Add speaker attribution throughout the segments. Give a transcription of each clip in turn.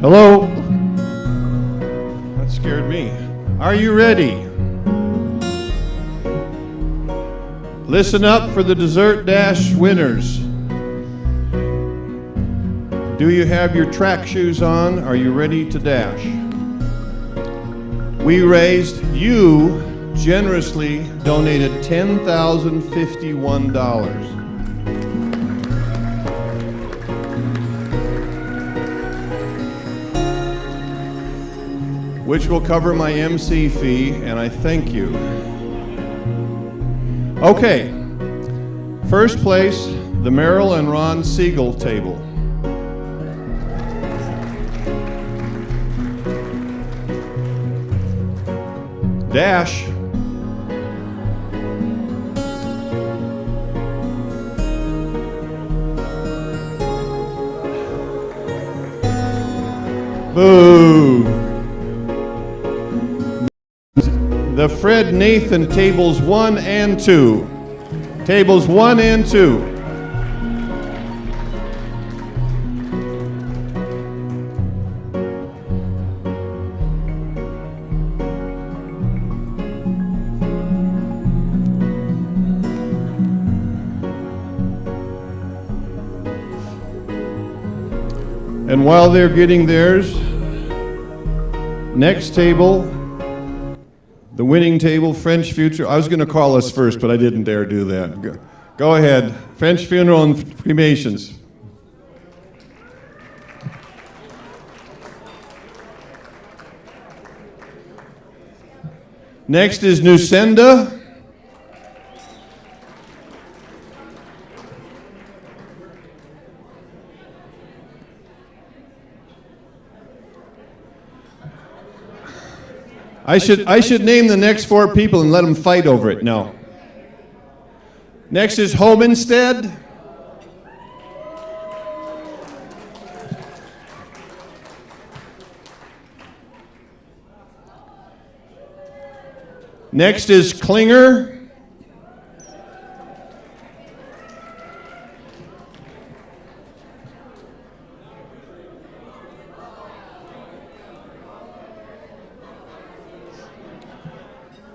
Speaker 1: Hello? That scared me. Are you ready? Listen up for the Dessert Dash winners. Do you have your track shoes on? Are you ready to dash? You generously donated $10,051. Which will cover my MC fee, and I thank you. Okay, first place, the Merrill and Ron Segel table. Dash. Boo. The Fred Nathan tables 1 and 2. Tables 1 and 2. And while they're getting theirs, next table, the winning table, French Future. I was going to call us first, but I didn't dare do that. Go ahead. French Funeral and Cremations. Next is Nusenda. I should name the next 4 people and let them fight over it. No. Next is Homestead. Next is Klinger.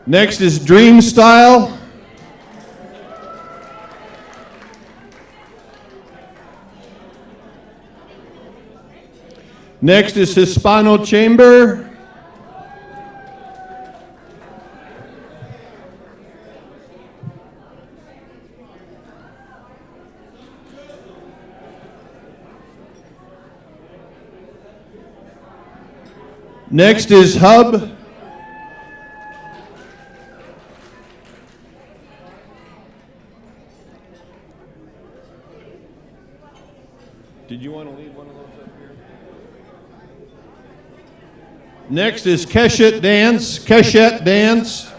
Speaker 1: Next is Dream Style. Next is Hispano Chamber. Next is Hub. Did you want to leave one of those up here? Next is Keshet Dance. Keshet Dance.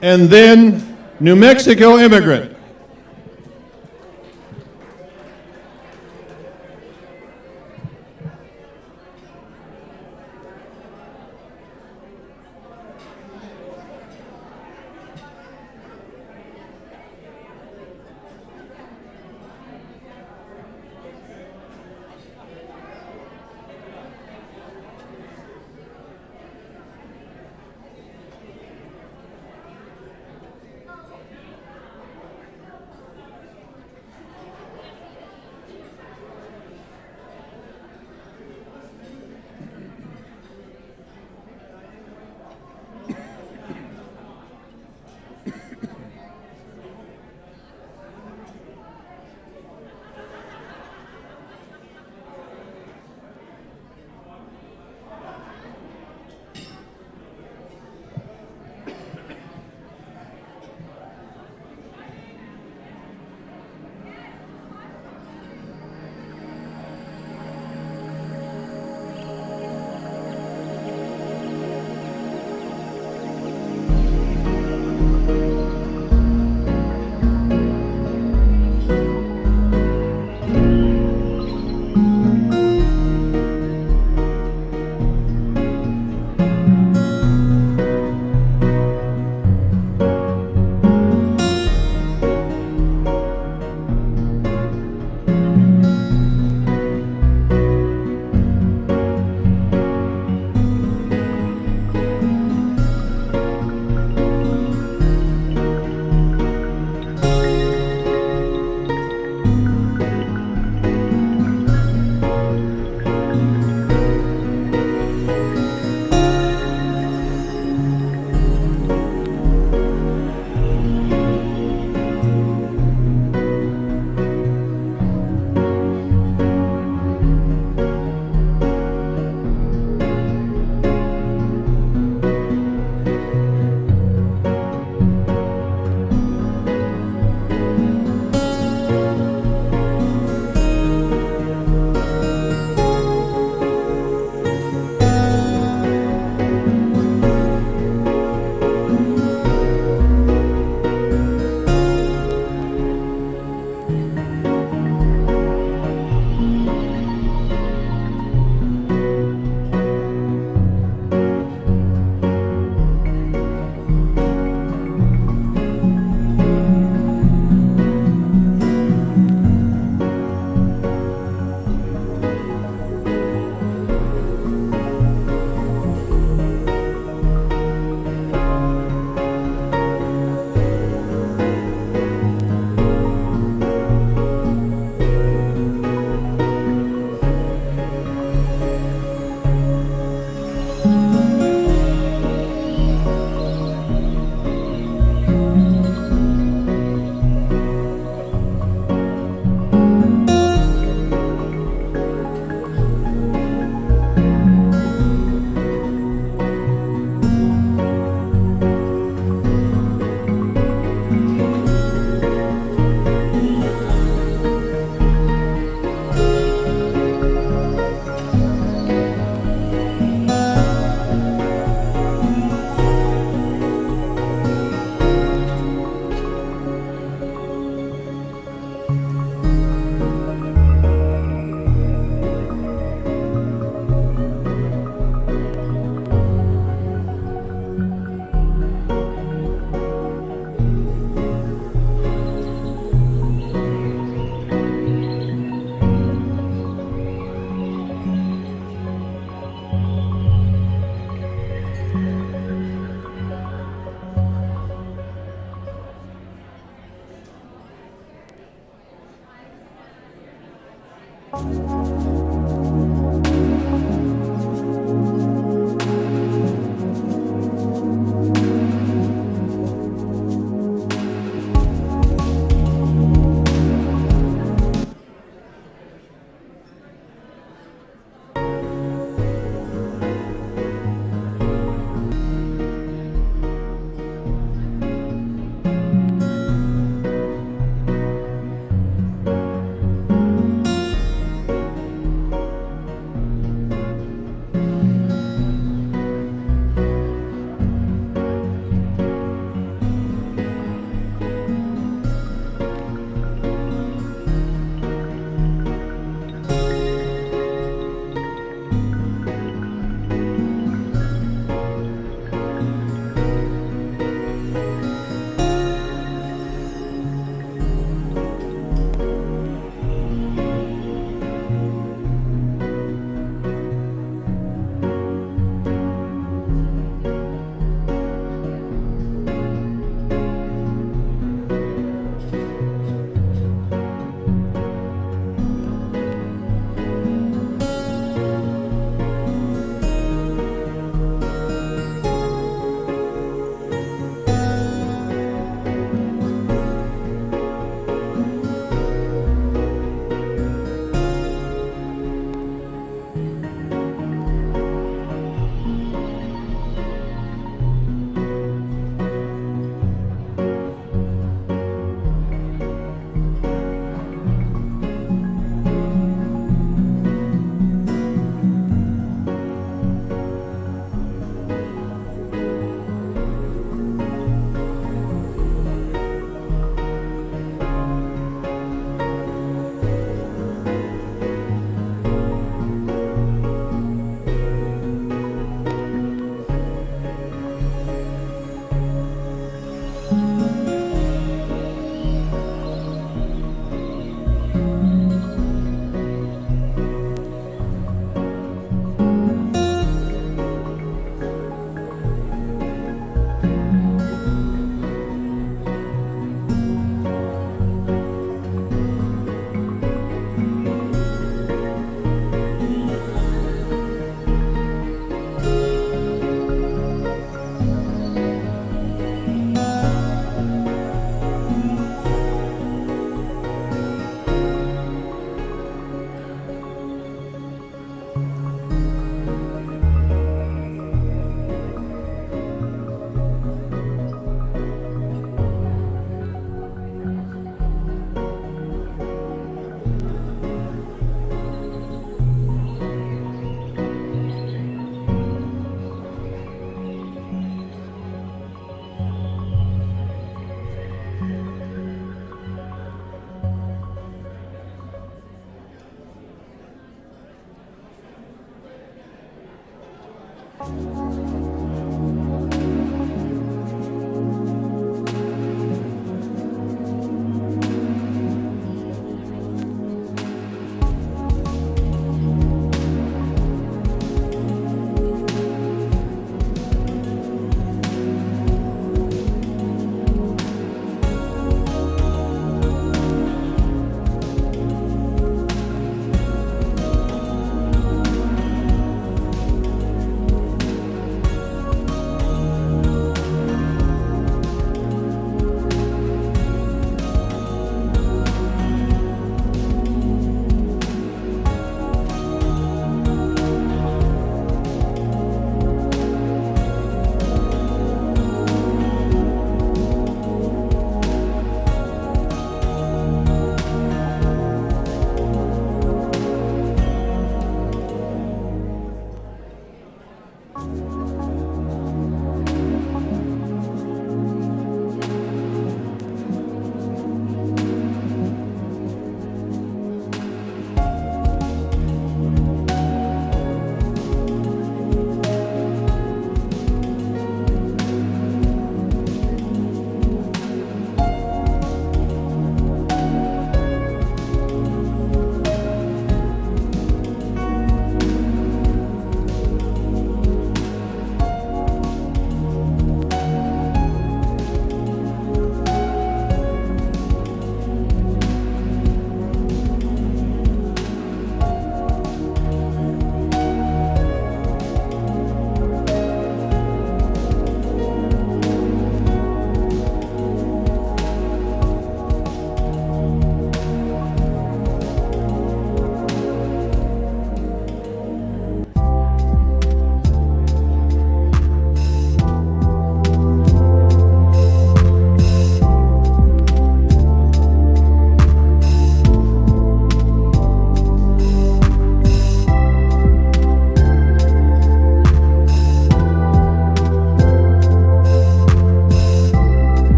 Speaker 1: And then New Mexico Immigrant.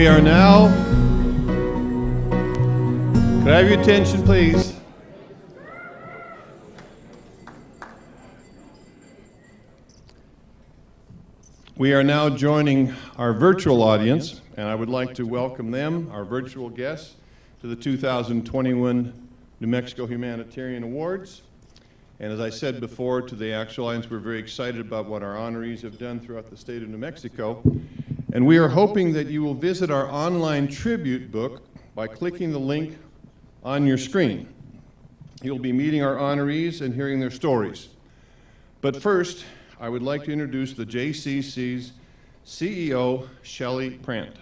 Speaker 1: We are now, could I have your attention, please? We are now joining our virtual audience, and I would like to welcome them, our virtual guests, to the 2021 New Mexico Humanitarian Awards. And as I said before, to the actual audience, we're very excited about what our honorees have done throughout the state of New Mexico. And we are hoping that you will visit our online tribute book by clicking the link on your screen. You'll be meeting our honorees and hearing their stories. But first, I would like to introduce the JCC's CEO, Shelly Prant.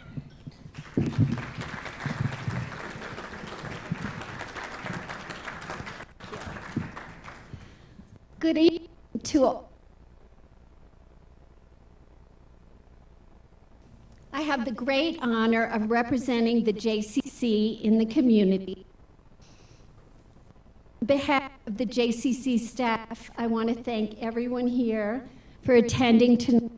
Speaker 2: Good evening to all. I have the great honor of representing the JCC in the community. On behalf of the JCC staff, I want to thank everyone here for attending tonight.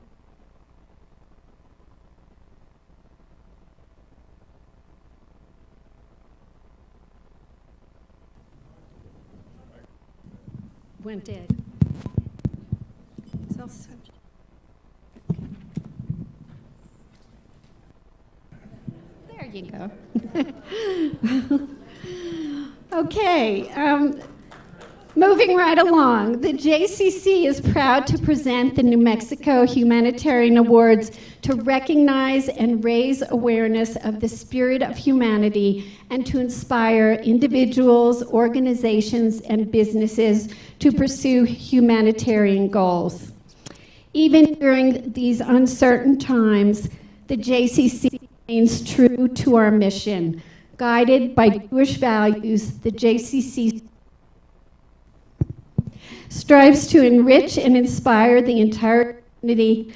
Speaker 2: Went dead. There you go. Okay, moving right along. The JCC is proud to present the New Mexico Humanitarian Awards to recognize and raise awareness of the spirit of humanity and to inspire individuals, organizations, and businesses to pursue humanitarian goals. Even during these uncertain times, the JCC remains true to our mission. Guided by Jewish values, the JCC strives to enrich and inspire the entire community.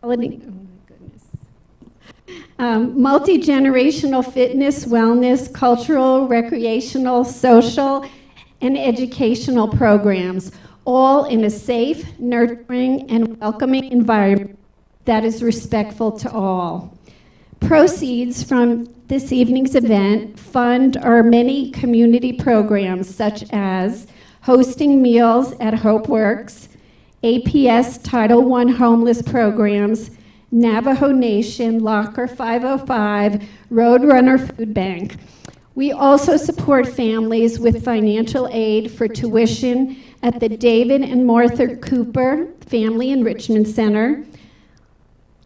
Speaker 2: Oh my goodness. Multi-generational fitness, wellness, cultural, recreational, social, and educational programs, all in a safe, nurturing, and welcoming environment that is respectful to all. Proceeds from this evening's event fund our many community programs such as hosting meals at HopeWorks, APS Title I homeless programs, Navajo Nation, Locker 505, Roadrunner Food Bank. We also support families with financial aid for tuition at the David and Martha Cooper Family Enrichment Center,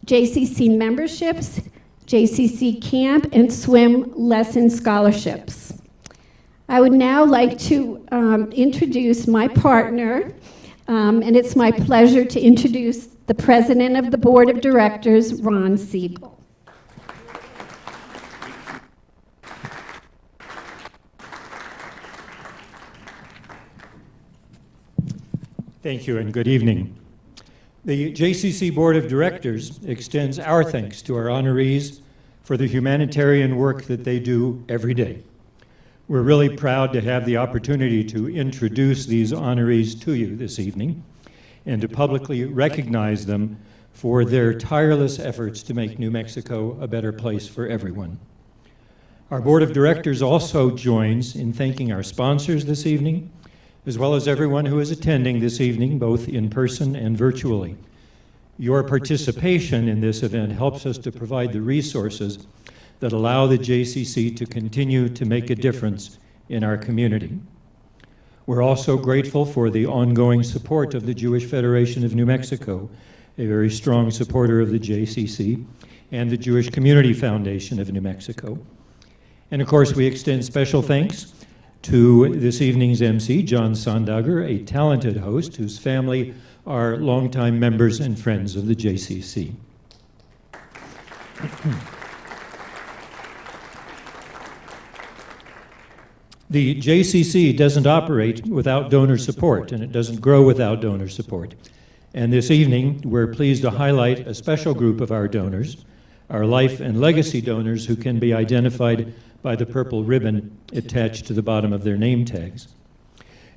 Speaker 2: JCC memberships, JCC camp and swim lesson scholarships. I would now like to introduce my partner, and it's my pleasure to introduce the President of the Board of Directors, Ron Segel.
Speaker 3: Thank you and good evening. The JCC Board of Directors extends our thanks to our honorees for the humanitarian work that they do every day. We're really proud to have the opportunity to introduce these honorees to you this evening and to publicly recognize them for their tireless efforts to make New Mexico a better place for everyone. Our Board of Directors also joins in thanking our sponsors this evening, as well as everyone who is attending this evening, both in person and virtually. Your participation in this event helps us to provide the resources that allow the JCC to continue to make a difference in our community. We're also grateful for the ongoing support of the Jewish Federation of New Mexico, a very strong supporter of the JCC, and the Jewish Community Foundation of New Mexico. And of course, we extend special thanks to this evening's MC, John Sondager, a talented host whose family are longtime members and friends of the JCC. The JCC doesn't operate without donor support, and it doesn't grow without donor support. And this evening, we're pleased to highlight a special group of our donors, our life and legacy donors who can be identified by the purple ribbon attached to the bottom of their name tags.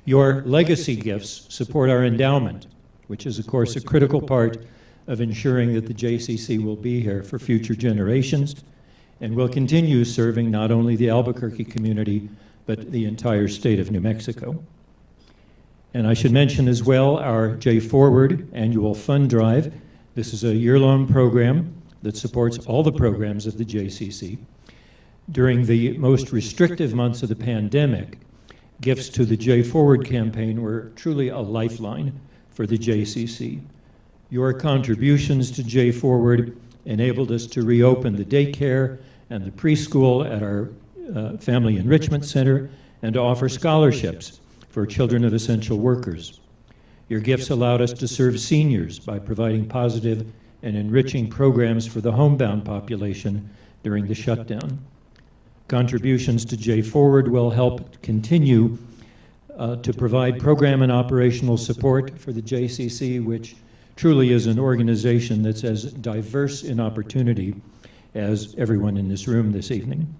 Speaker 3: Your legacy gifts support our endowment, which is, of course, a critical part of ensuring that the JCC will be here for future generations and will continue serving not only the Albuquerque community, but the entire state of New Mexico. And I should mention as well our J Forward annual fund drive. This is a year-long program that supports all the programs of the JCC. During the most restrictive months of the pandemic, gifts to the J Forward campaign were truly a lifeline for the JCC. Your contributions to J Forward enabled us to reopen the daycare and the preschool at our Family Enrichment Center and to offer scholarships for children of essential workers. Your gifts allowed us to serve seniors by providing positive and enriching programs for the homebound population during the shutdown. Contributions to J Forward will help continue to provide program and operational support for the JCC, which truly is an organization that's as diverse in opportunity as everyone in this room this evening.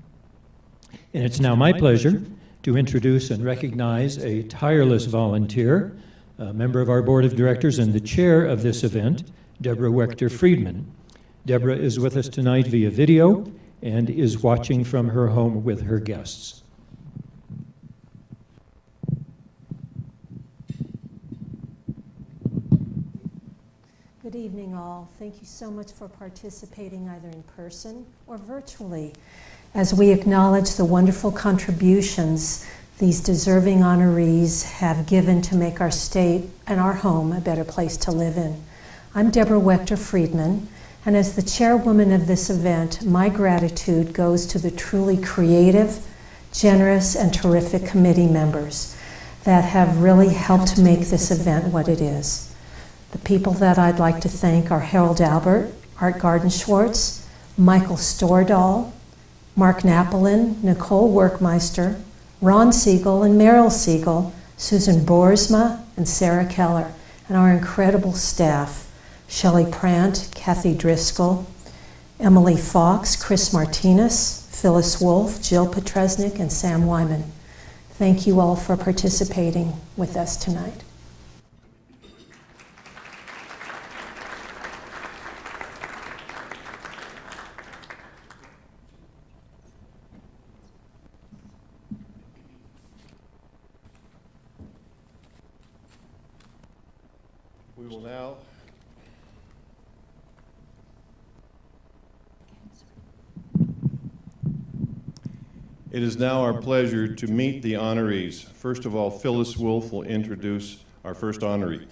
Speaker 3: And it's now my pleasure to introduce and recognize a tireless volunteer, a member of our board of directors and the chair of this event, Deborah Wechter-Friedman. Deborah is with us tonight via video and is watching from her home with her guests.
Speaker 4: Good evening, all. Thank you so much for participating either in person or virtually as we acknowledge the wonderful contributions these deserving honorees have given to make our state and our home a better place to live in. I'm Deborah Wechter-Friedman, and as the chairwoman of this event, my gratitude goes to the truly creative, generous, and terrific committee members that have really helped make this event what it is. The people that I'd like to thank are Harold Albert, Art Garden-Schwartz, Michael Stordahl, Mark Napolin, Nicole Workmeister, Ron Segel and Meryl Segel, Susan Boersma and Sarah Keller, and our incredible staff, Shelly Prant, Kathy Driscoll, Emily Fox, Chris Martinez, Phyllis Wolf, Jill Petresnik, and Sam Wyman. Thank you all for participating with us tonight.
Speaker 1: We will now It is now our pleasure to meet the honorees. First of all, Phyllis Wolf will introduce our first honoree.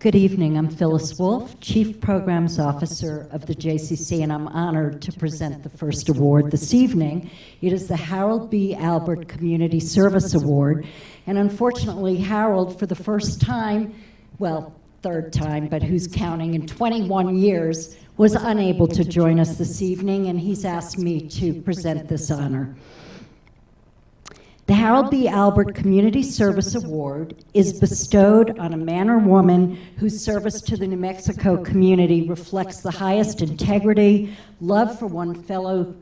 Speaker 5: Good evening. I'm Phyllis Wolf, Chief Programs Officer of the JCC, and I'm honored to present the first award this evening. It is the Harold B. Albert Community Service Award, and unfortunately, Harold, for the first time, well, third time, but who's counting, in 21 years, was unable to join us this evening, and he's asked me to present this honor. The Harold B. Albert Community Service Award is bestowed on a man or woman whose service to the New Mexico community reflects the highest integrity, love for one's fellow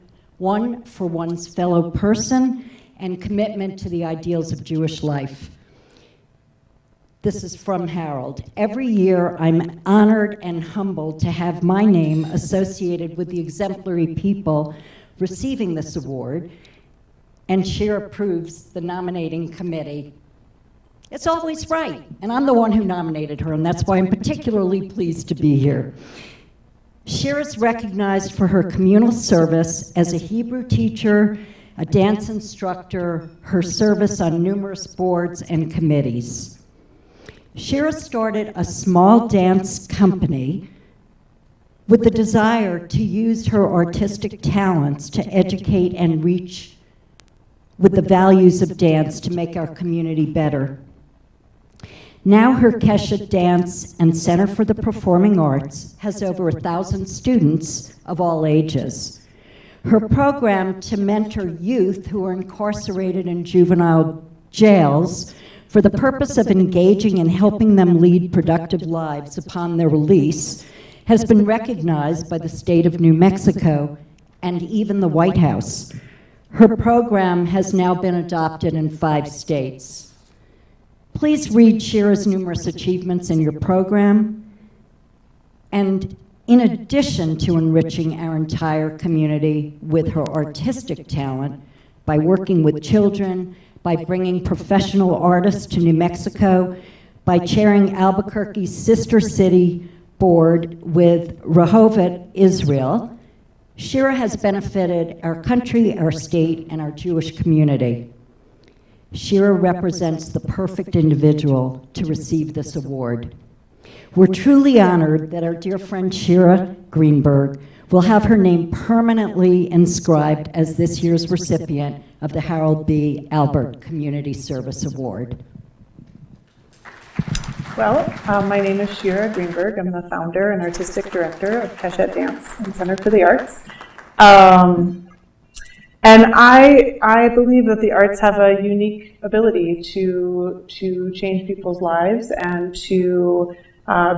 Speaker 5: person, and commitment to the ideals of Jewish life. This is from Harold. Every year, I'm honored and humbled to have my name associated with the exemplary people receiving this award, and Cher approves the nominating committee. It's always right, and I'm the one who nominated her, and that's why I'm particularly pleased to be here. Cher is recognized for her communal service as a Hebrew teacher, a dance instructor, her service on numerous boards and committees. Cher started a small dance company with the desire to use her artistic talents to educate and reach with the values of dance to make our community better. Now her Keshet Dance and Center for the Performing Arts has over 1,000 students of all ages. Her program to mentor youth who are incarcerated in juvenile jails for the purpose of engaging and helping them lead productive lives upon their release has been recognized by the state of New Mexico and even the White House. Her program has now been adopted in 5 states. Please read Shira's numerous achievements in your program. And in addition to enriching our entire community with her artistic talent, by working with children, by bringing professional artists to New Mexico, by chairing Albuquerque's sister city board with Rehovot, Israel, Shira has benefited our country, our state, and our Jewish community. Shira represents the perfect individual to receive this award. We're truly honored that our dear friend Shira Greenberg will have her name permanently inscribed as this year's recipient of the Harold B. Albert Community Service Award.
Speaker 6: Well, my name is Shira Greenberg. I'm the founder and artistic director of Keshet Dance and Center for the Arts. And I believe that the arts have a unique ability to change people's lives and to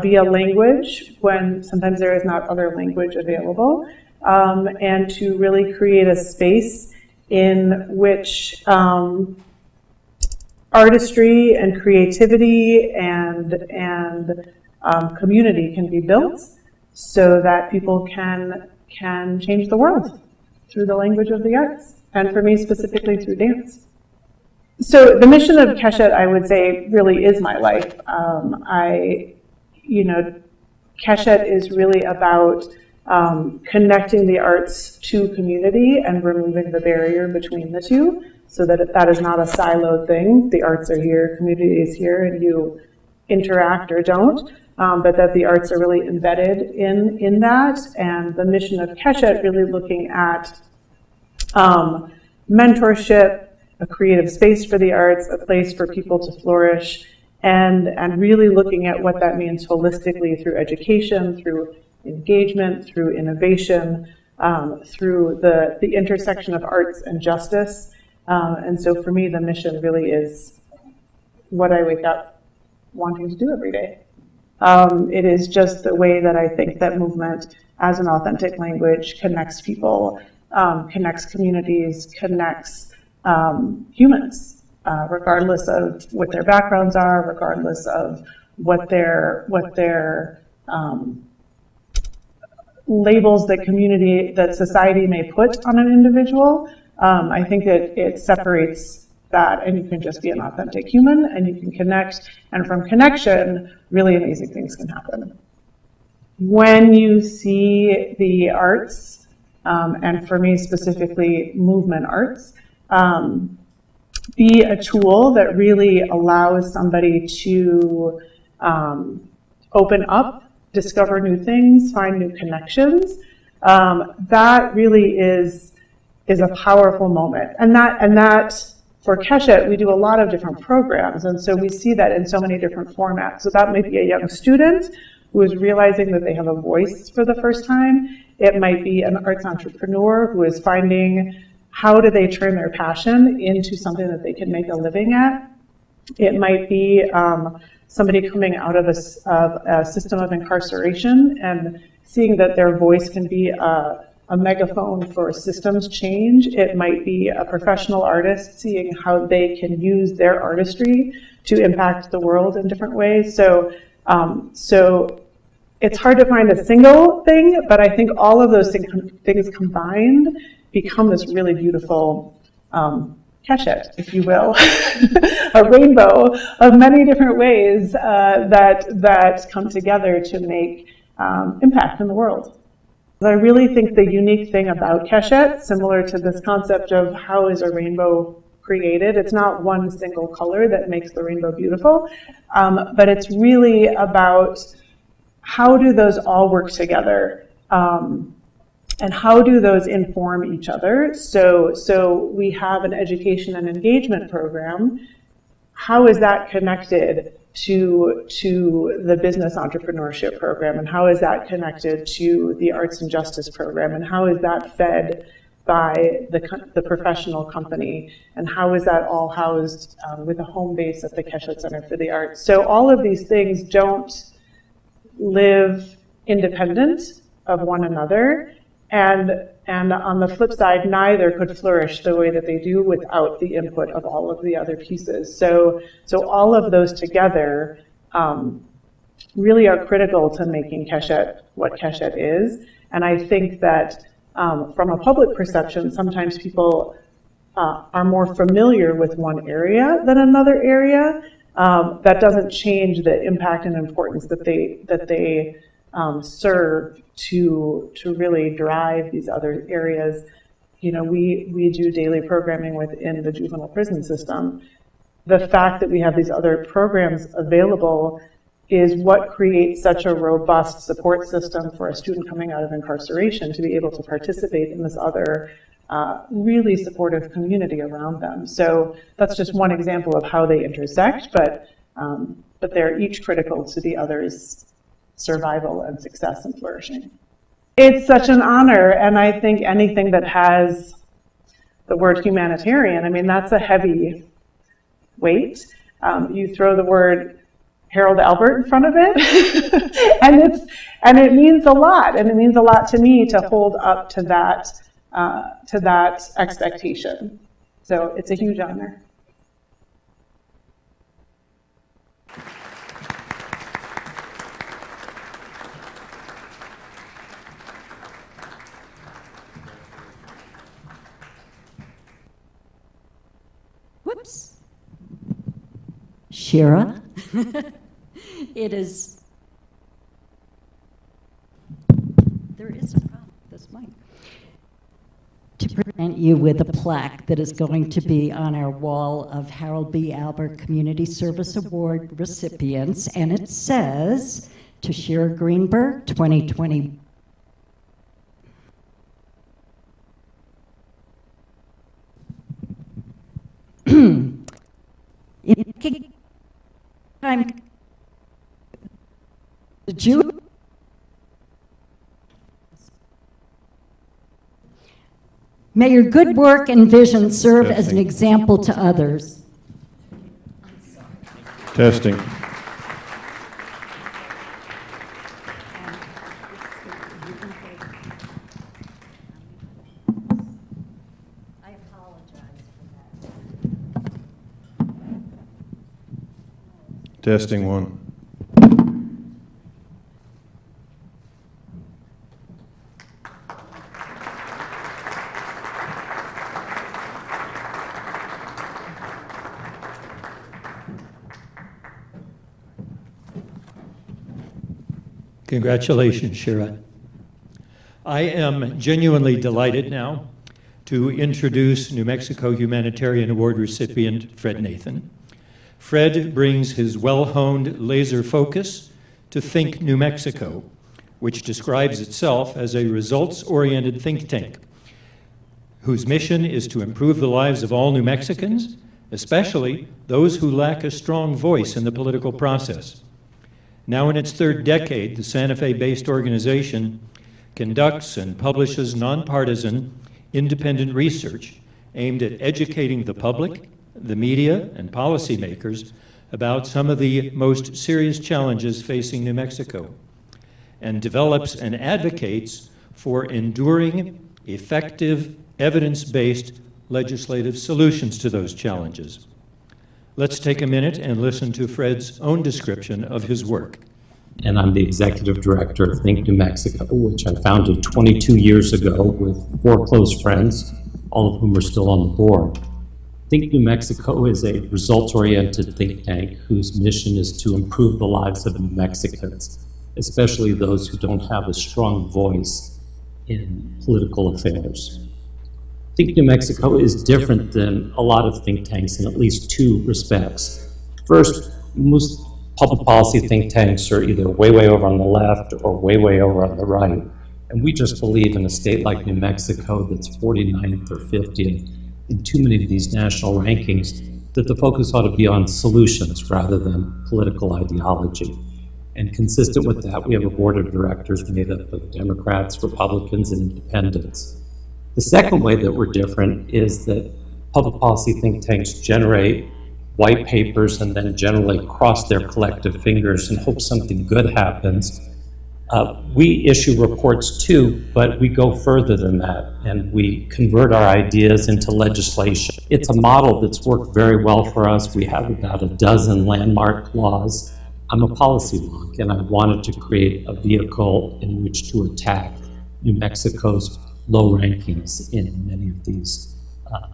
Speaker 6: be a language when sometimes there is not other language available, and to really create a space in which artistry and creativity and community can be built so that people can change the world through the language of the arts, and for me specifically through dance. So the mission of Keshet, I would say, really is my life. Keshet is really about connecting the arts to community and removing the barrier between the two, so that that is not a siloed thing. The arts are here, community is here, and you interact or don't, but that the arts are really embedded in that. And the mission of Keshet really looking at mentorship, a creative space for the arts, a place for people to flourish, and really looking at what that means holistically through education, through engagement, through innovation, through the intersection of arts and justice. And so for me, the mission really is what I wake up wanting to do every day. It is just the way that I think that movement as an authentic language connects people, connects communities, connects humans. Regardless of what their backgrounds are, regardless of what their labels that society may put on an individual, I think it separates that, and you can just be an authentic human, and you can connect, and from connection, really amazing things can happen. When you see the arts, and for me specifically movement arts, be a tool that really allows somebody to open up, discover new things, find new connections. That really is a powerful moment. And that for Keshet, we do a lot of different programs, and so we see that in so many different formats. So that might be a young student who is realizing that they have a voice for the first time. It might be an arts entrepreneur who is finding how do they turn their passion into something that they can make a living at. It might be somebody coming out of a system of incarceration and seeing that their voice can be a megaphone for systems change. It might be a professional artist seeing how they can use their artistry to impact the world in different ways. So it's hard to find a single thing, but I think all of those things combined become this really beautiful Keshet, if you will, a rainbow of many different ways that come together to make impact in the world. I really think the unique thing about Keshet, similar to this concept of how is a rainbow created, it's not one single color that makes the rainbow beautiful, but it's really about how do those all work together, and how do those inform each other. So we have an education and engagement program. How is that connected to the business entrepreneurship program, and how is that connected to the arts and justice program, and how is that fed by the professional company, and how is that all housed with a home base at the Keshet Center for the Arts? So all of these things don't live independent of one another, And on the flip side, neither could flourish the way that they do without the input of all of the other pieces. So all of those together really are critical to making Keshet what Keshet is. And I think that from a public perception, sometimes people are more familiar with one area than another area. That doesn't change the impact and importance that they serve to really drive these other areas. You know, we do daily programming within the juvenile prison system. The fact that we have these other programs available is what creates such a robust support system for a student coming out of incarceration to be able to participate in this other really supportive community around them. So that's just one example of how they intersect, but they're each critical to the other's survival and success and flourishing. It's such an honor, and I think anything that has the word humanitarian, I mean, that's a heavy weight. You throw the word Harold Albert in front of it, and it means a lot, and it means a lot to me to hold up to that expectation. So it's a huge honor.
Speaker 5: Whoops. Shira, it is, there is a problem with this mic. To present you with a plaque that is going to be on our wall of Harold B. Albert Community Service Award recipients, and it says, to Shira Greenberg, 2020. The Jew. May your good work and vision serve as an example to others.
Speaker 1: Testing.
Speaker 5: I apologize for that.
Speaker 1: Testing one.
Speaker 3: Congratulations, Shira. I am genuinely delighted now to introduce New Mexico Humanitarian Award recipient Fred Nathan. Fred brings his well-honed laser focus to Think New Mexico, which describes itself as a results-oriented think tank whose mission is to improve the lives of all New Mexicans, especially those who lack a strong voice in the political process. Now in its third decade, the Santa Fe-based organization conducts and publishes nonpartisan, independent research aimed at educating the public, the media, and policymakers about some of the most serious challenges facing New Mexico, and develops and advocates for enduring, effective, evidence-based legislative solutions to those challenges. Let's take a minute and listen to Fred's own description of his work.
Speaker 7: And I'm the executive director of Think New Mexico, which I founded 22 years ago with 4 close friends, all of whom are still on the board. Think New Mexico is a results-oriented think tank whose mission is to improve the lives of New Mexicans, especially those who don't have a strong voice in political affairs. Think New Mexico is different than a lot of think tanks in at least 2 respects. First, most public policy think tanks are either way over on the left or way over on the right. And we just believe in a state like New Mexico that's 49th or 50th in too many of these national rankings that the focus ought to be on solutions rather than political ideology. And consistent with that, we have a board of directors made up of Democrats, Republicans, and independents. The second way that we're different is that public policy think tanks generate white papers and then generally cross their collective fingers and hope something good happens We issue reports too, but we go further than that, and we convert our ideas into legislation. It's a model that's worked very well for us. We have about a dozen landmark laws. I'm a policy wonk, and I wanted to create a vehicle in which to attack New Mexico's low rankings in many of these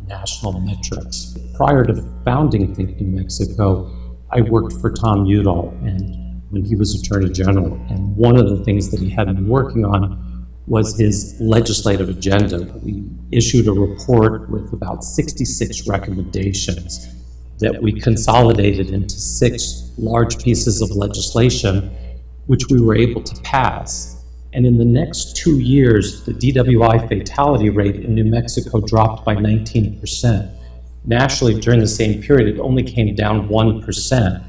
Speaker 7: national metrics. Prior to founding Think New Mexico, I worked for Tom Udall, and when he was Attorney General, and one of the things that he had been working on was his legislative agenda. We issued a report with about 66 recommendations that we consolidated into 6 large pieces of legislation, which we were able to pass. And in the next 2 years, the DWI fatality rate in New Mexico dropped by 19%. Nationally, during the same period, it only came down 1%.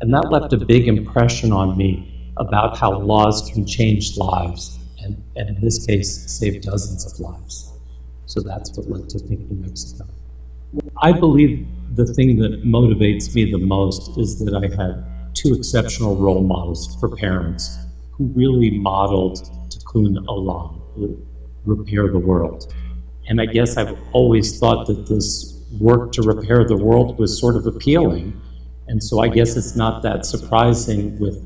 Speaker 7: And that left a big impression on me about how laws can change lives, and in this case, save dozens of lives. So that's what led to Think New Mexico. I believe the thing that motivates me the most is that I had 2 exceptional role models for parents who really modeled Tikkun Olam, repair the world. And I guess I've always thought that this work to repair the world was sort of appealing. And so I guess it's not that surprising with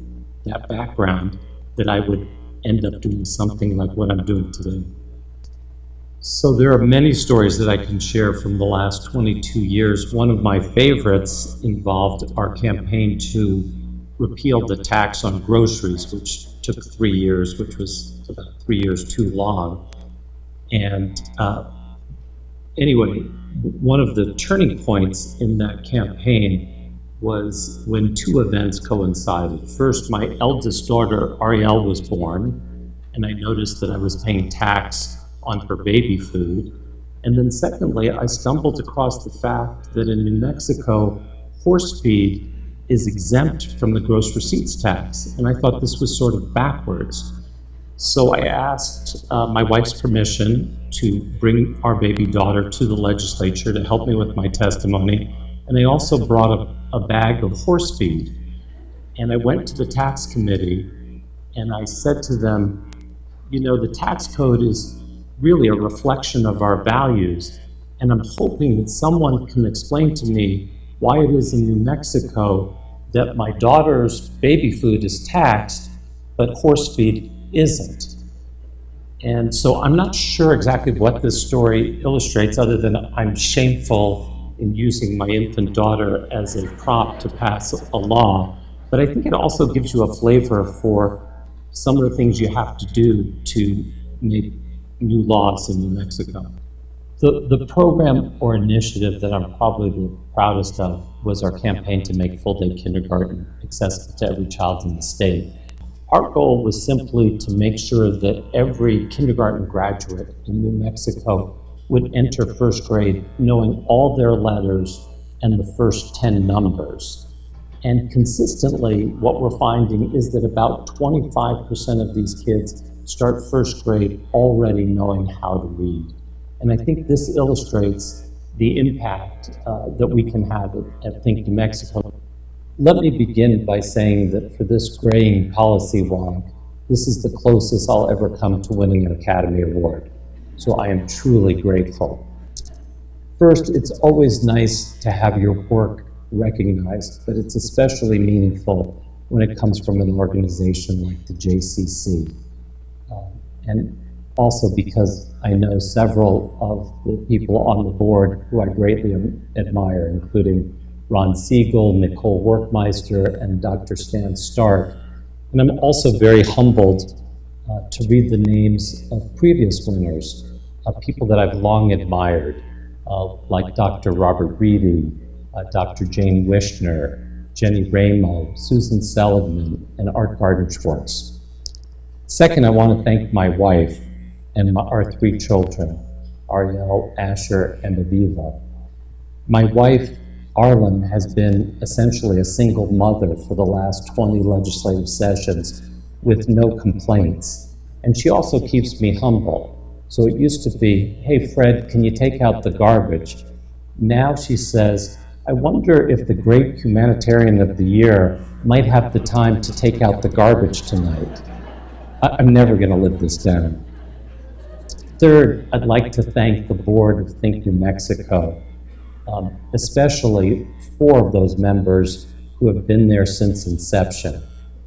Speaker 7: that background that I would end up doing something like what I'm doing today. So there are many stories that I can share from the last 22 years. One of my favorites involved our campaign to repeal the tax on groceries, which took 3 years, which was about 3 years too long. And anyway, one of the turning points in that campaign was when 2 events coincided. First, my eldest daughter, Ariel, was born, and I noticed that I was paying tax on her baby food. And then secondly, I stumbled across the fact that in New Mexico, horse feed is exempt from the gross receipts tax. And I thought this was sort of backwards. So I asked my wife's permission to bring our baby daughter to the legislature to help me with my testimony. And I also brought a bag of horse feed. And I went to the tax committee and I said to them, you know, the tax code is really a reflection of our values. And I'm hoping that someone can explain to me why it is in New Mexico that my daughter's baby food is taxed, but horse feed isn't. And so I'm not sure exactly what this story illustrates, other than I'm shameful in using my infant daughter as a prop to pass a law. But I think it also gives you a flavor for some of the things you have to do to make new laws in New Mexico. The program or initiative that I'm probably the proudest of was our campaign to make full-day kindergarten accessible to every child in the state. Our goal was simply to make sure that every kindergarten graduate in New Mexico would enter first grade knowing all their letters and the first 10 numbers. And consistently, what we're finding is that about 25% of these kids start first grade already knowing how to read. And I think this illustrates the impact that we can have at Think New Mexico. Let me begin by saying that for this graying policy wonk, this is the closest I'll ever come to winning an Academy Award. So I am truly grateful. First, it's always nice to have your work recognized, but it's especially meaningful when it comes from an organization like the JCC. And also because I know several of the people on the board who I greatly admire, including Ron Segel, Nicole Workmeister, and Dr. Stan Stark. And I'm also very humbled to read the names of previous winners, people that I've long admired, like Dr. Robert Reedy, Dr. Jane Wishner, Jenny Ramo, Susan Seligman, and Art Garden-Schwartz. Second, I want to thank my wife and our 3 children, Ariel, Asher, and Aviva. My wife, Arlen, has been essentially a single mother for the last 20 legislative sessions with no complaints. And she also keeps me humble. So it used to be, hey, Fred, can you take out the garbage? Now she says, I wonder if the great humanitarian of the year might have the time to take out the garbage tonight. I'm never going to live this down. Third, I'd like to thank the board of Think New Mexico, especially 4 of those members who have been there since inception.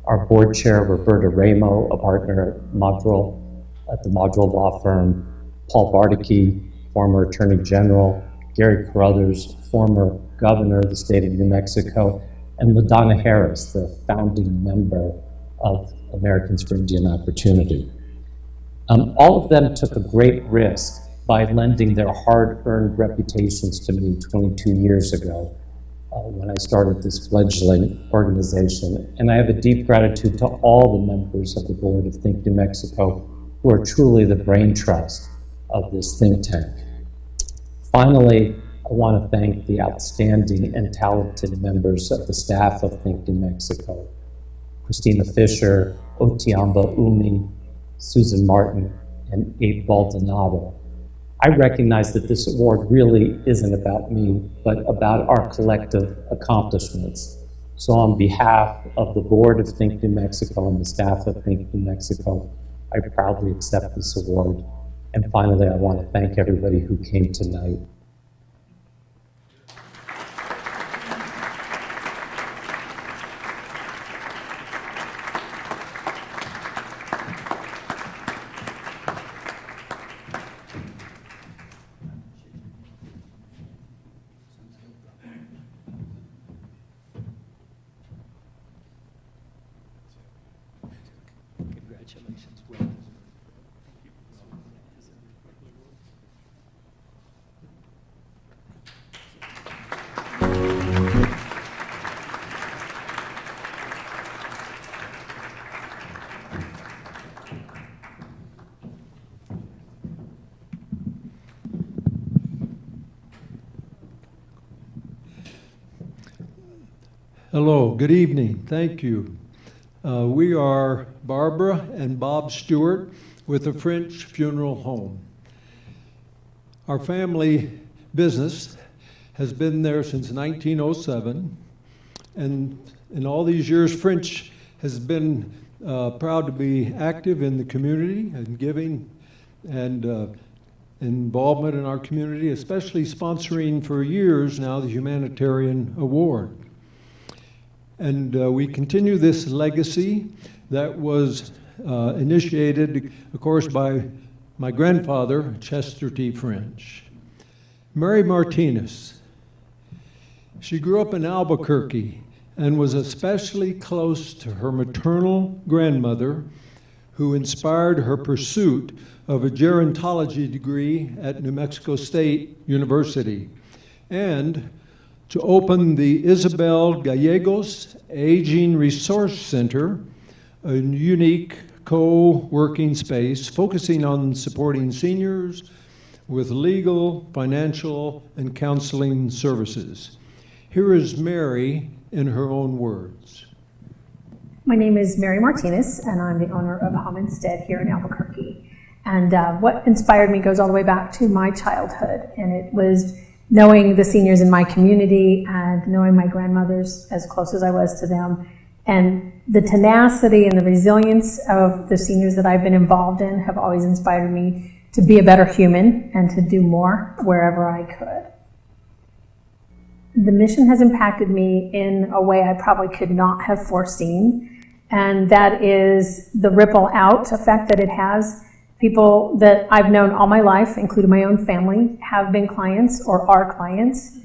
Speaker 7: Our board chair, Roberta Ramo, a partner at the Modrell law firm, Paul Bardicke, former Attorney General, Gary Carruthers, former governor of the state of New Mexico, and LaDonna Harris, the founding member of Americans for Indian Opportunity. All of them took a great risk by lending their hard-earned reputations to me 22 years ago when I started this fledgling organization. And I have a deep gratitude to all the members of the board of Think New Mexico who are truly the brain trust of this think tank. Finally, I want to thank the outstanding and talented members of the staff of Think New Mexico: Christina Fisher, Otiamba Umi, Susan Martin, and Abe Baldonado. I recognize that this award really isn't about me, but about our collective accomplishments. So on behalf of the board of Think New Mexico and the staff of Think New Mexico, I proudly accept this award. And finally, I want to thank everybody who came tonight.
Speaker 3: Congratulations, Will. Hello, good evening. Thank you. We are Barbara and Bob Stewart with the French Funeral Home. Our family business has been there since 1907, and in all these years, French has been proud to be active in the community and giving and involvement in our community, especially sponsoring for years now the Humanitarian Award. And we continue this legacy that was initiated, of course, by my grandfather, Chester T. French. Mary Martinez, she grew up in Albuquerque and was especially close to her maternal grandmother, who inspired her pursuit of a gerontology degree at New Mexico State University, and to open the Isabel Gallegos Aging Resource Center, a unique co-working space focusing on supporting seniors with legal, financial, and counseling services. Here is Mary in her own words.
Speaker 8: My name is Mary Martinez, and I'm the owner of Homestead here in Albuquerque. And what inspired me goes all the way back to my childhood, and it was knowing the seniors in my community and knowing my grandmothers as close as I was to them, and the tenacity and the resilience of the seniors that I've been involved in have always inspired me to be a better human and to do more wherever I could. The mission has impacted me in a way I probably could not have foreseen, and that is the ripple out effect that it has. People that I've known all my life, including my own family, have been clients or are clients.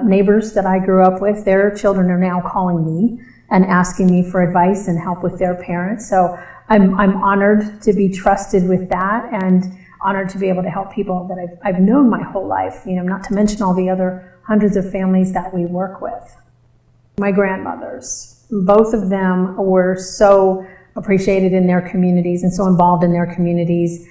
Speaker 8: Neighbors that I grew up with, their children are now calling me and asking me for advice and help with their parents. So I'm honored to be trusted with that, and honored to be able to help people that I've known my whole life, not to mention all the other hundreds of families that we work with. My grandmothers, both of them were so appreciated in their communities and so involved in their communities.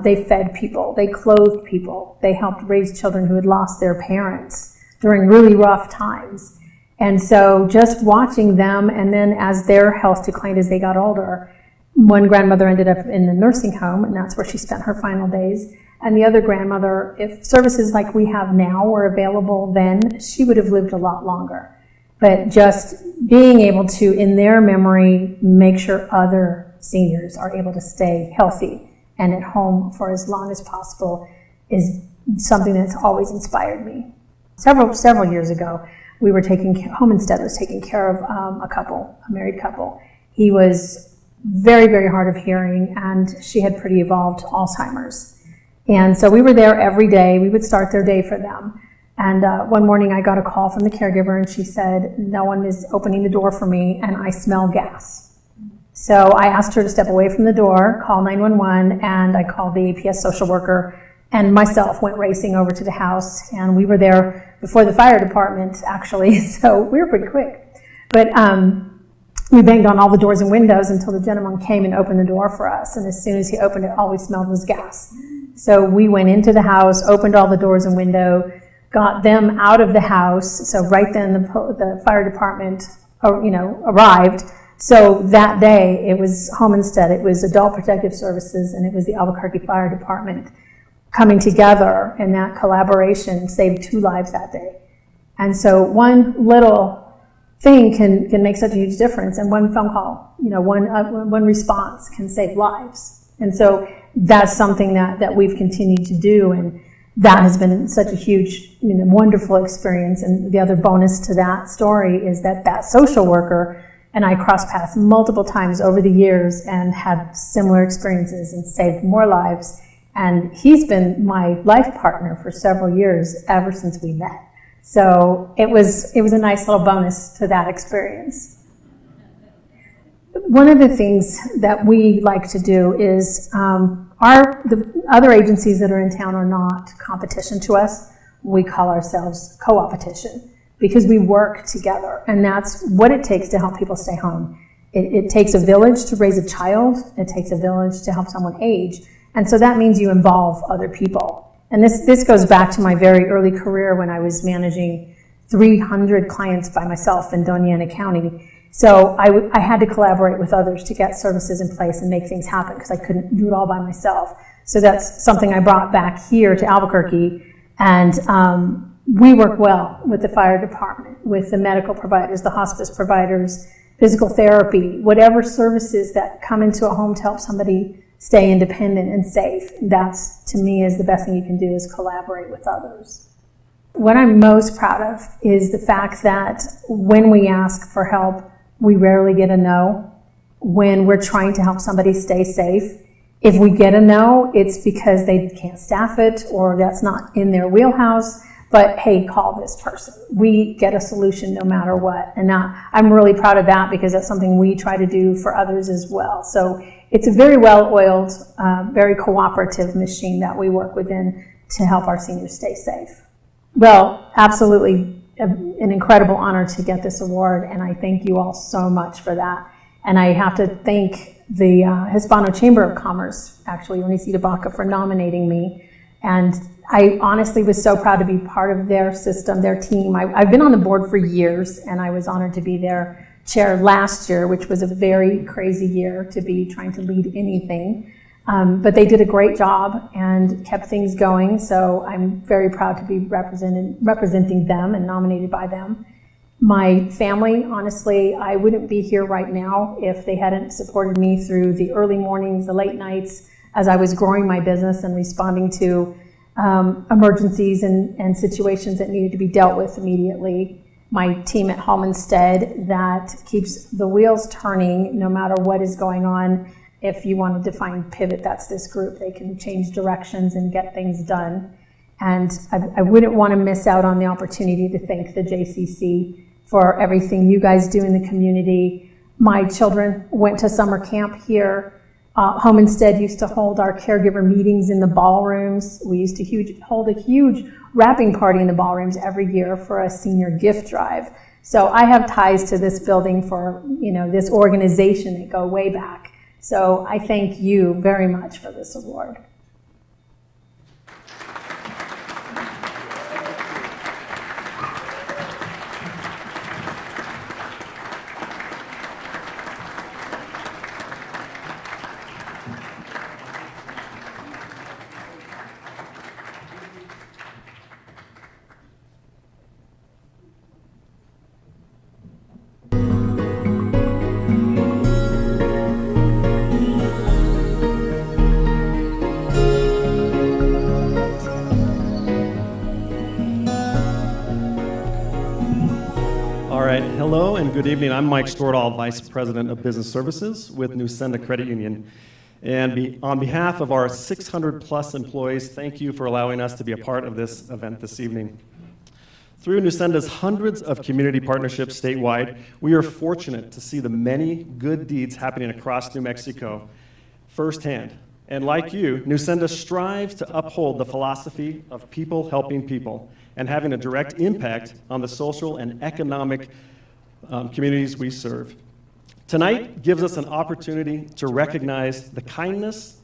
Speaker 8: They fed people, they clothed people, they helped raise children who had lost their parents during really rough times. And so just watching them, and then as their health declined as they got older, one grandmother ended up in the nursing home, and that's where she spent her final days. And the other grandmother, if services like we have now were available then, she would have lived a lot longer. But just being able to, in their memory, make sure other seniors are able to stay healthy and at home for as long as possible is something that's always inspired me. Several years ago, Home Instead was taking care of a married couple. He was very, very hard of hearing, and she had pretty evolved Alzheimer's. And so we were there every day. We would start their day for them. And one morning I got a call from the caregiver, and she said, no one is opening the door for me, and I smell gas. So I asked her to step away from the door, call 911, and I called the APS social worker, and myself went racing over to the house, and we were there before the fire department, actually, so we were pretty quick. But we banged on all the doors and windows until the gentleman came and opened the door for us, and as soon as he opened it, all we smelled was gas. So we went into the house, opened all the doors and windows, got them out of the house. So right then the fire department, arrived. So that day it was Home Instead, it was Adult Protective Services, and it was the Albuquerque Fire Department coming together, and that collaboration saved 2 lives that day. And so one little thing can make such a huge difference, and one phone call, one response can save lives. And so that's something that we've continued to do, and that has been such a huge, wonderful experience. And the other bonus to that story is that social worker and I crossed paths multiple times over the years and had similar experiences and saved more lives. And he's been my life partner for several years, ever since we met. So it was a nice little bonus to that experience. One of the things that we like to do is the other agencies that are in town are not competition to us. We call ourselves co-opetition because we work together, and that's what it takes to help people stay home. It takes a village to raise a child. It takes a village to help someone age, and so that means you involve other people. And this goes back to my very early career when I was managing 300 clients by myself in Doña Ana County. So I had to collaborate with others to get services in place and make things happen because I couldn't do it all by myself. So that's something I brought back here to Albuquerque. And we work well with the fire department, with the medical providers, the hospice providers, physical therapy, whatever services that come into a home to help somebody stay independent and safe. That's, to me, is the best thing you can do, is collaborate with others. What I'm most proud of is the fact that when we ask for help, we rarely get a no. When we're trying to help somebody stay safe, if we get a no, it's because they can't staff it or that's not in their wheelhouse. But hey, call this person. We get a solution no matter what. And I'm really proud of that because that's something we try to do for others as well. So it's a very well-oiled, very cooperative machine that we work within to help our seniors stay safe. Well, absolutely an incredible honor to get this award, and I thank you all so much for that. And I have to thank the Hispano Chamber of Commerce, actually, Unicita Baca, for nominating me. And I honestly was so proud to be part of their system, their team. I've been on the board for years, and I was honored to be their chair last year, which was a very crazy year to be trying to lead anything. But they did a great job and kept things going, so I'm very proud to be representing them and nominated by them. My family, honestly, I wouldn't be here right now if they hadn't supported me through the early mornings, the late nights, as I was growing my business and responding to emergencies and situations that needed to be dealt with immediately. My team at Home Instead that keeps the wheels turning no matter what is going on. If you want to define pivot, that's this group. They can change directions and get things done. And I wouldn't want to miss out on the opportunity to thank the JCC for everything you guys do in the community. My children went to summer camp here. Home Instead used to hold our caregiver meetings in the ballrooms. We used to hold a huge wrapping party in the ballrooms every year for a senior gift drive. So I have ties to this building for, this organization that go way back. So I thank you very much for this award.
Speaker 9: right, hello and good evening. I'm Mike Stordahl, Vice President of Business Services with Nusenda Credit Union. And on behalf of our 600 plus employees, thank you for allowing us to be a part of this event this evening. Through Nusenda's hundreds of community partnerships statewide, we are fortunate to see the many good deeds happening across New Mexico firsthand. And like you, Nusenda strives to uphold the philosophy of people helping people and having a direct impact on the social and economic communities we serve. Tonight gives us an opportunity to recognize the kindness,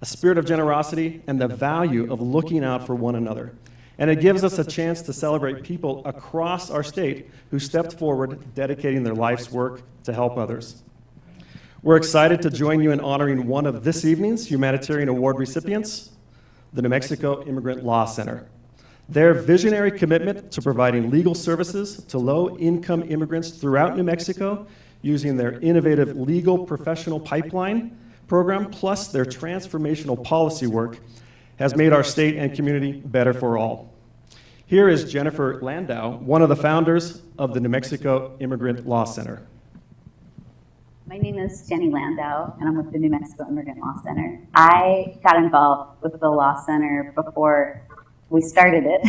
Speaker 9: a spirit of generosity, and the value of looking out for one another. And it gives us a chance to celebrate people across our state who stepped forward, dedicating their life's work to help others. We're excited to join you in honoring one of this evening's Humanitarian Award recipients, the New Mexico Immigrant Law Center. Their visionary commitment to providing legal services to low-income immigrants throughout New Mexico using their innovative legal professional pipeline program, plus their transformational policy work, has made our state and community better for all. Here is Jennifer Landau, one of the founders of the New Mexico Immigrant Law Center.
Speaker 10: My name is Jenny Landau, and I'm with the New Mexico Immigrant Law Center. I got involved with the Law Center before we started it.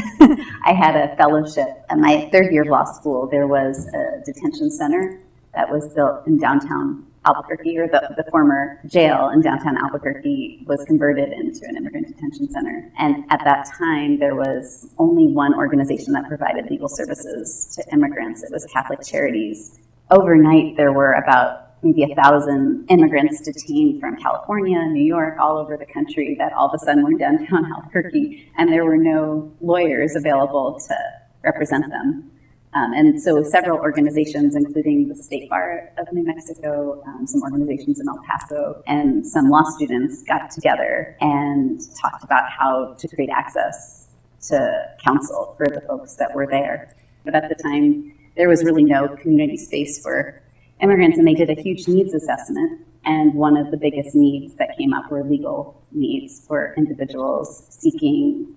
Speaker 10: I had a fellowship at my third year of law school. There was a detention center that was built in downtown Albuquerque, or the former jail in downtown Albuquerque was converted into an immigrant detention center. And at that time, there was only one organization that provided legal services to immigrants. It was Catholic Charities. Overnight, there were about maybe 1,000 immigrants detained from California, New York, all over the country that all of a sudden were in downtown Albuquerque, and there were no lawyers available to represent them. And so several organizations, including the State Bar of New Mexico, some organizations in El Paso, and some law students got together and talked about how to create access to counsel for the folks that were there. But at the time, there was really no community space for immigrants, and they did a huge needs assessment. And one of the biggest needs that came up were legal needs for individuals seeking,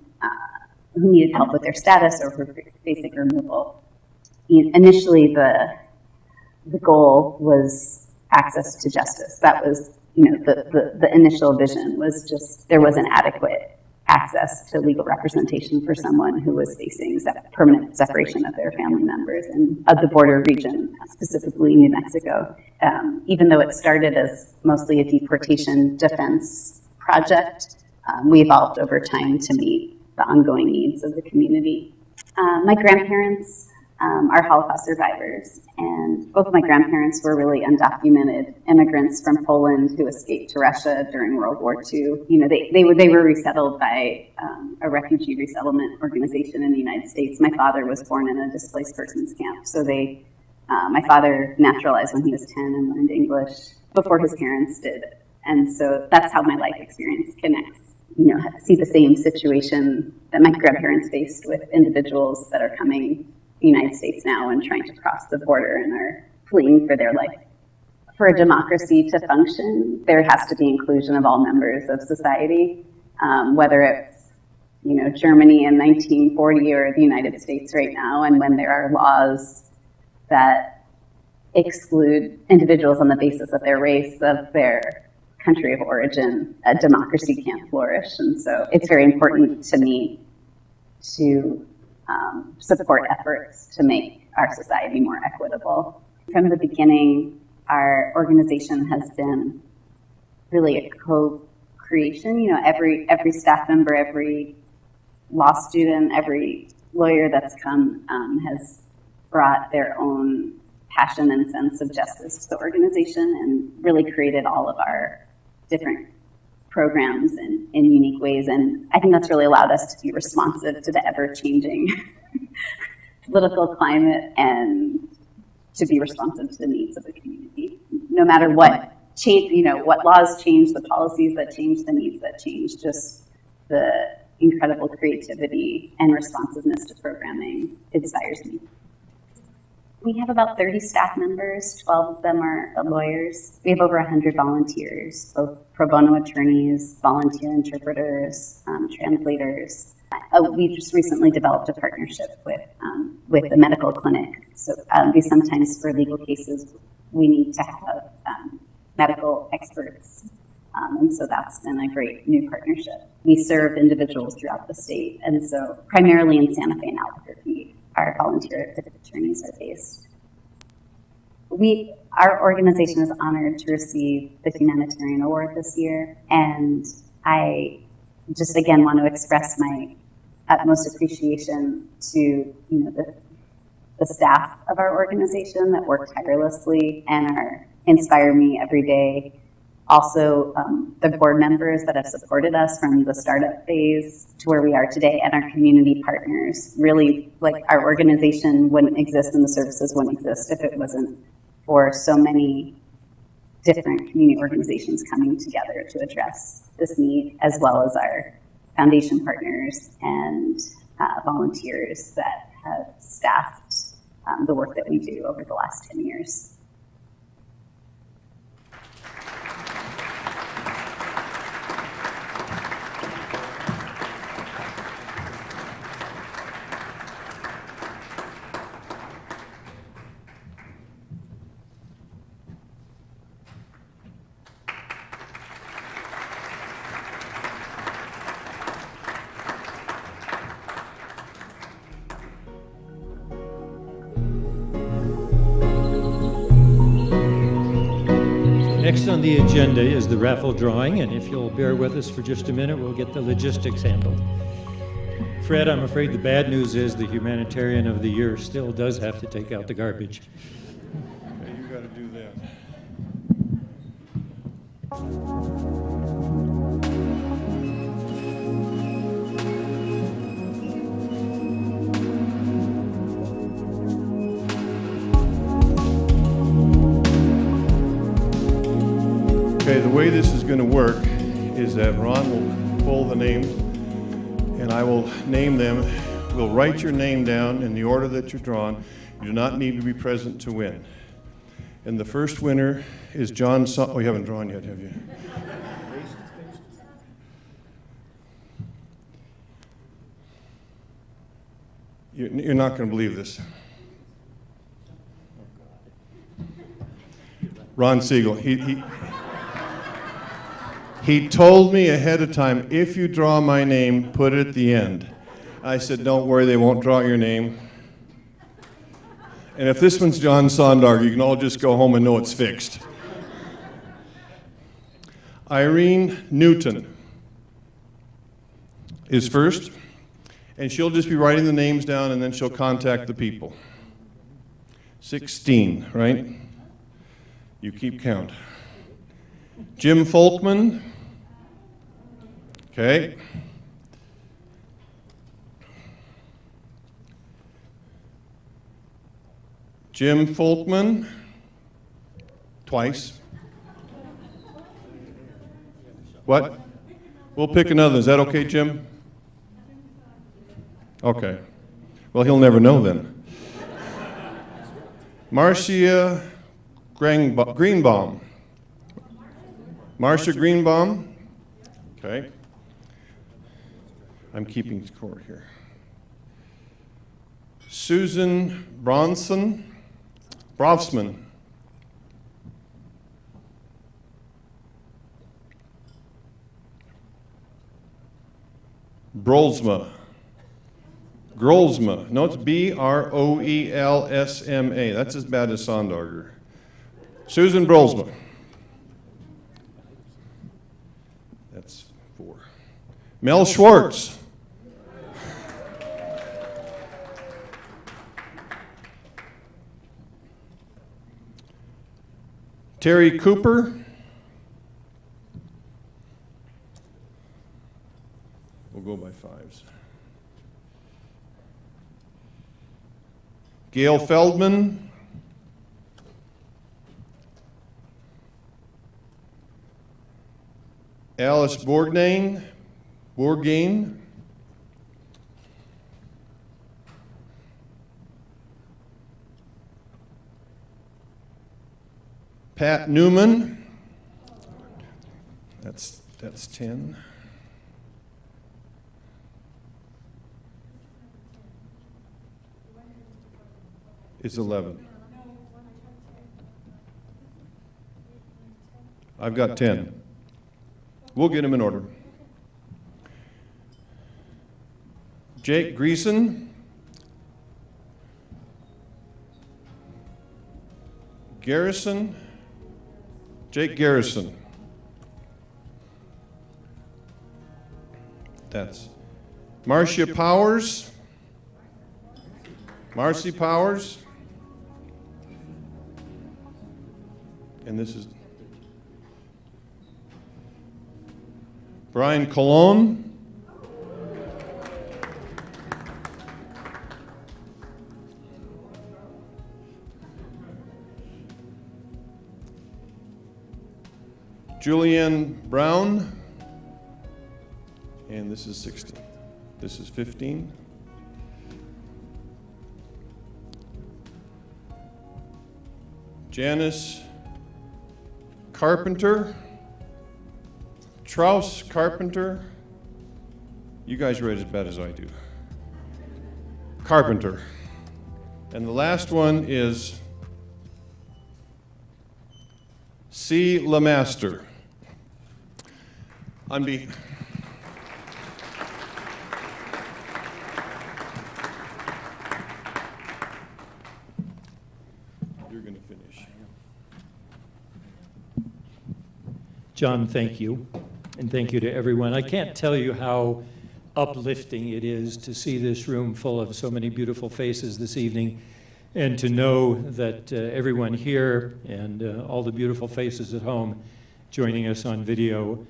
Speaker 10: who needed help with their status or for basic removal. Initially, the goal was access to justice. That was, the initial vision was just there wasn't adequate access to legal representation for someone who was facing permanent separation of their family members and of the border region, specifically New Mexico. Even though it started as mostly a deportation defense project, we evolved over time to meet the ongoing needs of the community. My grandparents are Holocaust survivors, and both of my grandparents were really undocumented immigrants from Poland who escaped to Russia during World War II. They were resettled by a refugee resettlement organization in the United States. My father was born in a displaced persons camp, so my father naturalized when he was 10 and learned English before his parents did, and so that's how my life experience connects. See the same situation that my grandparents faced with individuals that are coming the United States now and trying to cross the border and are fleeing for their life. For a democracy to function, there has to be inclusion of all members of society, whether it's Germany in 1940 or the United States right now, and when there are laws that exclude individuals on the basis of their race, of their country of origin, a democracy can't flourish. And so it's very important to me to support efforts to make our society more equitable. From the beginning, our organization has been really a co-creation. Every staff member, every law student, every lawyer that's come has brought their own passion and sense of justice to the organization and really created all of our different programs in unique ways. And I think that's really allowed us to be responsive to the ever-changing political climate and to be responsive to the needs of the community. No matter what change, what laws change, the policies that change, the needs that change, just the incredible creativity and responsiveness to programming inspires me. We have about 30 staff members, 12 of them are lawyers. We have over 100 volunteers, both pro bono attorneys, volunteer interpreters, translators. We just recently developed a partnership with a medical clinic. So we sometimes, for legal cases, we need to have medical experts. And so that's been a great new partnership. We serve individuals throughout the state, and so primarily in Santa Fe and Albuquerque, our volunteer attorneys are based. Our organization is honored to receive the Humanitarian Award this year, and I just again want to express my utmost appreciation to the staff of our organization that work tirelessly and inspire me every day. Also, the board members that have supported us from the startup phase to where we are today, and our community partners. Really, like, our organization wouldn't exist and the services wouldn't exist if it wasn't for so many different community organizations coming together to address this need, as well as our foundation partners and volunteers that have staffed the work that we do over the last 10 years.
Speaker 3: Next on the agenda is the raffle drawing, and if you'll bear with us for just a minute, we'll get the logistics handled. Fred, I'm afraid the bad news is the Humanitarian of the Year still does have to take out the garbage.
Speaker 1: Okay, you got to do that. Okay, the way this is going to work is that Ron will pull the names, and I will name them. We'll write your name down in the order that you're drawn. You do not need to be present to win. And the first winner is John Oh, you haven't drawn yet, have you? You're not going to believe this. Ron Segel. He told me ahead of time, if you draw my name, put it at the end. I said, don't worry, they won't draw your name. And if this one's John Sondarger, you can all just go home and know it's fixed. Irene Newton is first, and she'll just be writing the names down, and then she'll contact the people. 16, right? You keep count. Jim Folkman. Okay. Jim Folkman. Twice. What? We'll pick another. Is that okay, Jim? Okay. Well, he'll never know then. Marcia Greenbaum. Marcia Greenbaum. Okay. I'm keeping score here. Susan Brofsman. Grolsma. No, it's Broelslma. That's as bad as Sondarger. Susan Brolsma. That's 4. Mel Schwartz. Terry Cooper. We'll go by 5s. Gail Feldman. Alice Bourgain. Pat Newman. That's 10. It's 11. I've got 10. We'll get them in order. Jake Greason. Garrison. Jake Garrison. That's Marcia Powers. Marcy Powers. And this is Brian Colon. Julianne Brown. And this is 16. This is 15. Janice Carpenter. Trouse Carpenter. You guys read as bad as I do. Carpenter. And the last one is C. Lemaster. You're going to finish.
Speaker 3: John, thank you. And thank you to everyone. I can't tell you how uplifting it is to see this room full of so many beautiful faces this evening, and to know that everyone here and all the beautiful faces at home joining us on video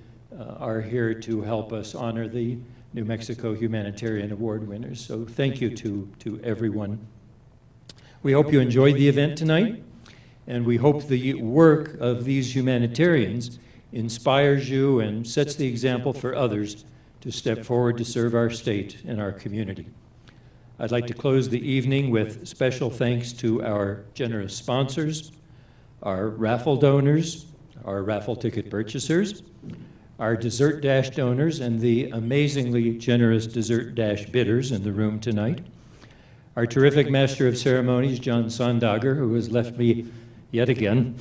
Speaker 3: are here to help us honor the New Mexico Humanitarian Award winners. So thank you to everyone. We hope you enjoyed the event tonight, and we hope the work of these humanitarians inspires you and sets the example for others to step forward to serve our state and our community. I'd like to close the evening with special thanks to our generous sponsors, our raffle donors, our raffle ticket purchasers, our Dessert Dash donors, and the amazingly generous Dessert Dash bidders in the room tonight, our terrific Master of Ceremonies, John Sondager, who has left me yet again,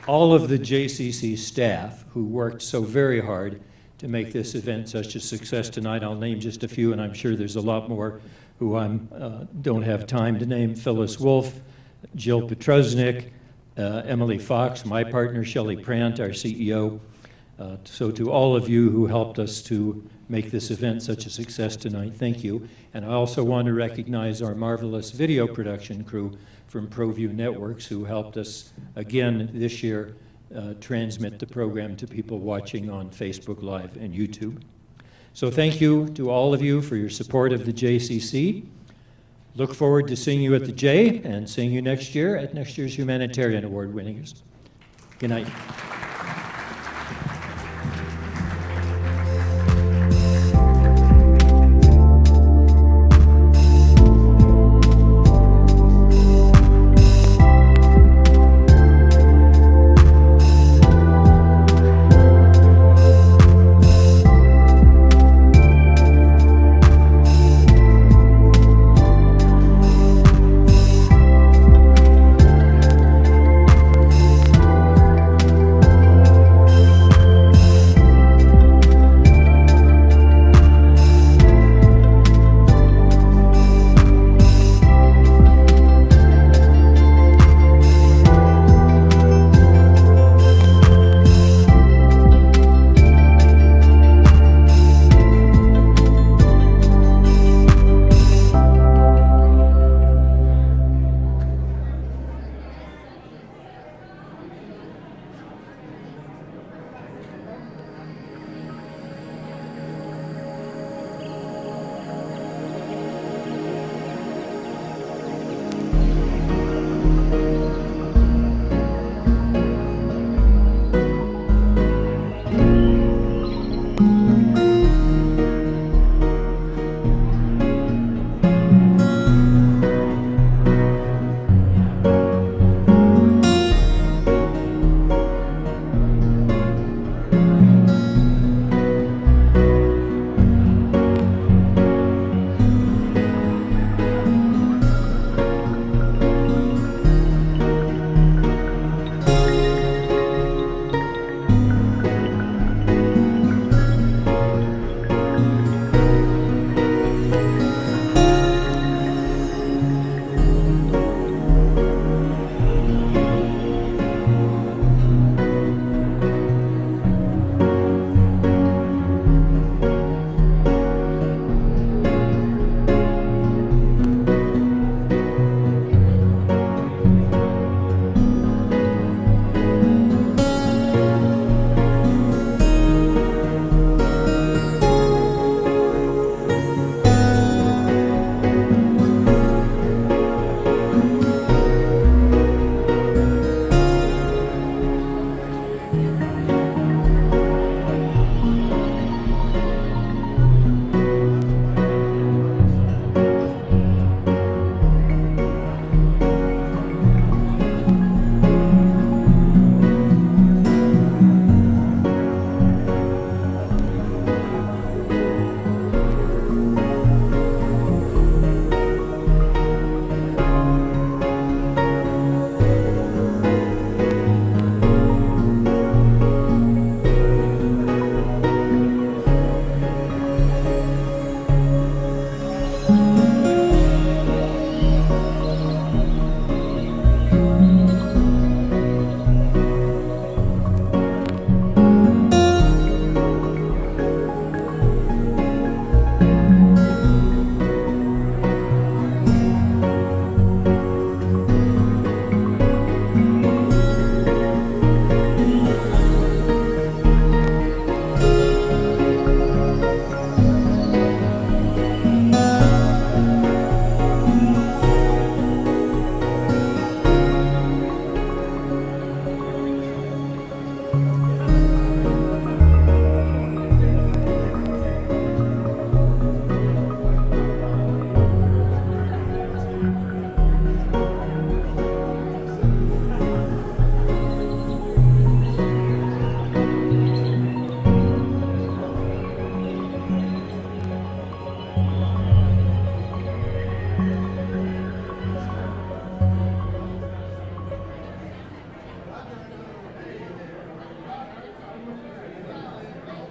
Speaker 3: all of the JCC staff who worked so very hard to make this event such a success tonight. I'll name just a few, and I'm sure there's a lot more who I don't have time to name. Phyllis Wolf, Jill Petrusnik, Emily Fox, my partner, Shelly Prant, our CEO. So to all of you who helped us to make this event such a success tonight, thank you. And I also want to recognize our marvelous video production crew from ProView Networks, who helped us again this year transmit the program to people watching on Facebook Live and YouTube. So thank you to all of you for your support of the JCC. Look forward to seeing you at the J and seeing you next year at next year's Humanitarian Award winners. Good night.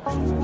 Speaker 1: Thank you.